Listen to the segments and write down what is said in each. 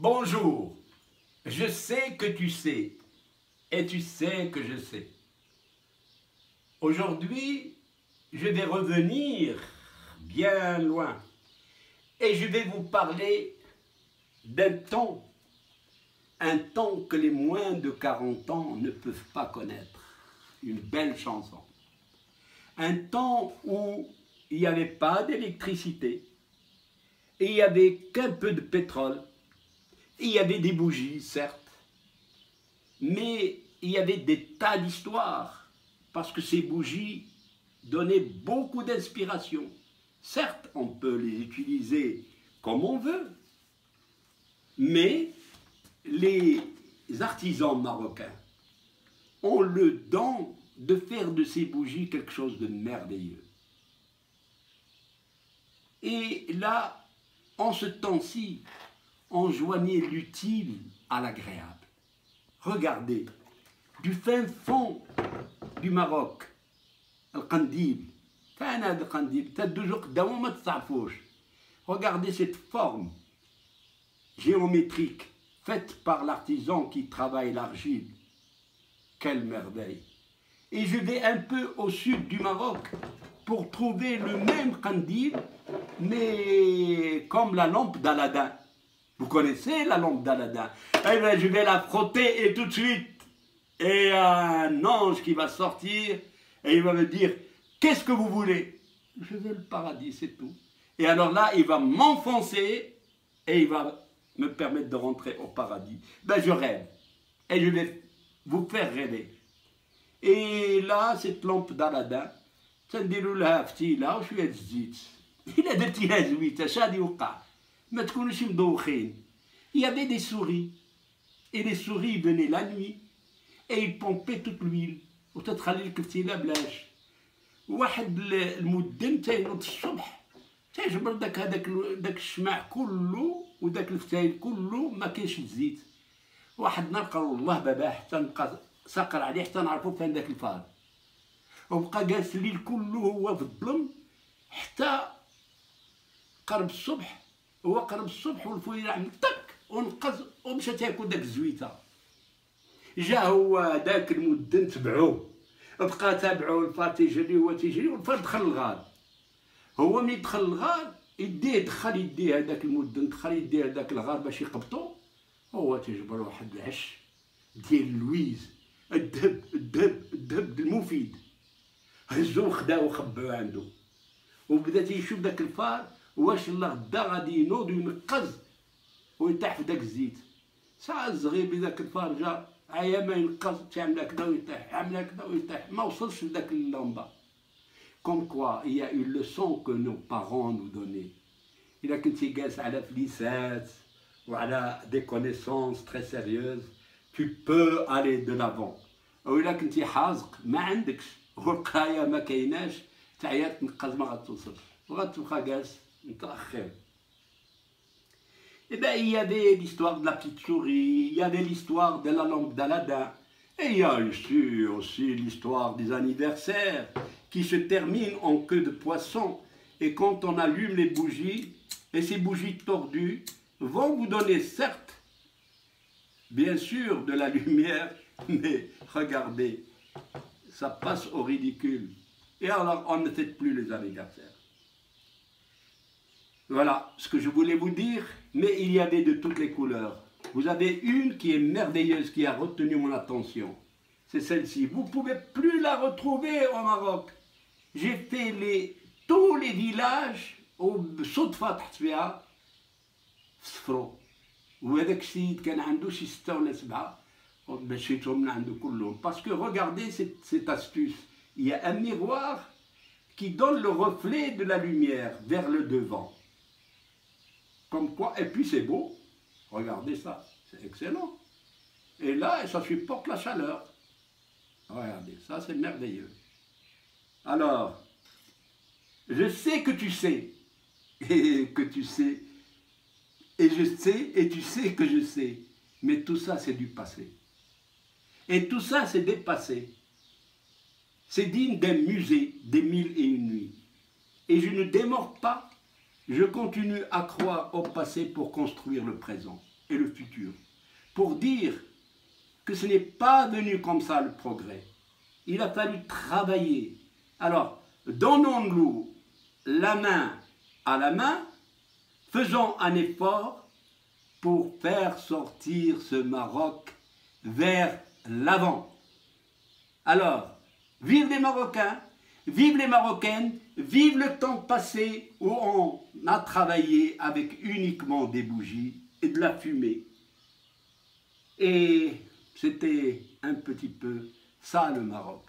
Bonjour, je sais que tu sais, et tu sais que je sais. Aujourd'hui, je vais revenir bien loin, et je vais vous parler d'un temps, un temps que les moins de 40 ans ne peuvent pas connaître. Une belle chanson. Un temps où il n'y avait pas d'électricité, et il n'y avait qu'un peu de pétrole. Il y avait des bougies, certes, mais il y avait des tas d'histoires, parce que ces bougies donnaient beaucoup d'inspiration. Certes, on peut les utiliser comme on veut, mais les artisans marocains ont le don de faire de ces bougies quelque chose de merveilleux. Et là, en ce temps-ci, on joignait l'utile à l'agréable. Regardez, du fin fond du Maroc, القنديل, كان هذا القنديل تدوزو قدامه ما تصعفوش. Regardez cette forme géométrique faite par l'artisan qui travaille l'argile. Quelle merveille! Et je vais un peu au sud du Maroc pour trouver le même qandil, mais comme la lampe d'Aladin. Vous connaissez la lampe d'Aladin? Eh bien, je vais la frotter et tout de suite, et un ange qui va sortir et il va me dire « Qu'est-ce que vous voulez ?» Je veux le paradis, c'est tout. Et alors là, il va m'enfoncer et il va me permettre de rentrer au paradis. Ben, je rêve et je vais vous faire rêver. Et là, cette lampe d'Aladin, تنديروا لها فتيله وشويه الزيت. إلا درتيها زويته اش غادي يوقع؟ ما تكونوش مدوخين. Il y avait des souris. Et les souris venaient la nuit et ils pompaient toute l'huile وتتخلي لك فتيله بلاش. واحد المدن تينوض الصبح تيجبر داك الشمع كله وداك الفتايل كله ما كاينش الزيت. واحد النهار قالوا والله باباه حتى نبقى ساقر عليه حتى نعرفوا فين داك الفار. وبقى جالس الليل كله هو في الظلم حتى قرب الصبح. هو قرب الصبح والفويرة عمل طك ونقز ومشى تاكل داك الزويته. جا هو داك المدن تبعوه، بقى تابعوه الفار تيجري هو تيجري والفار دخل الغار. هو ملي دخل الغار دخل يديه هذاك المدن دخل يديه هذاك الغار باش يقبطو. هو تيجبر واحد العش ديال اللويز الذهب المفيد. هزو خداو وخباو عنده وبدا تيشوف داك الفار واش الله غدا غادي ينوض وينقز ويطيح في داك الزيت. ساعة صغير بداك الفار جا عيا ما ينقز تعمل هكذا ويطيح، عمل هكذا ويطيح، ما وصلش لداك اللمبة. Comme quoi, il y a une leçon que nos parents nous donnaient. إلا كنتي جالس على فليسات وعلى des connaissances très sérieuses, tu peux aller de l'avant. وإلا كنتي حازق ما عندكش والقرايه ما كايناش تعيا تنقز ما غتوصلش وغتبقى جالس متاخر. Et bien, il y avait l'histoire de la petite souris, il y avait l'histoire de la lampe d'Aladin, et il y a aussi l'histoire des anniversaires qui se terminent en queue de poisson. Et quand on allume les bougies, et ces bougies tordues vont vous donner certes, bien sûr, de la lumière, mais regardez, ça passe au ridicule. Et alors, on ne fête plus les anniversaires. Voilà ce que je voulais vous dire, mais il y avait de toutes les couleurs. Vous avez une qui est merveilleuse, qui a retenu mon attention. C'est celle-ci. Vous ne pouvez plus la retrouver au Maroc. J'ai fait tous les villages au صدفة تحت فيها صفروا. وهذاك السيد كان عنده شي 6 ولا 7. Parce que regardez cette astuce, il y a un miroir qui donne le reflet de la lumière vers le devant. Comme quoi, et puis c'est beau, regardez ça, c'est excellent. Et là, ça supporte la chaleur. Regardez, ça c'est merveilleux. Alors, je sais que tu sais, et que tu sais, et je sais, et tu sais que je sais, mais tout ça c'est du passé. Et tout ça, c'est dépassé. C'est digne d'un musée des 1001 nuits. Et je ne démords pas, je continue à croire au passé pour construire le présent. et le futur, pour dire que ce n'est pas venu comme ça le progrès. Il a fallu travailler. Alors, donnons-nous la main à la main, faisons un effort pour faire sortir ce Maroc vers l'avant. Alors, vive les Marocains, vive les Marocaines, vive le temps passé où on a travaillé avec uniquement des bougies et de la fumée. Et c'était un petit peu ça le Maroc.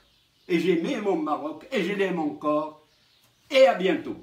Et j'aimais mon Maroc et je l'aime encore. Et à bientôt.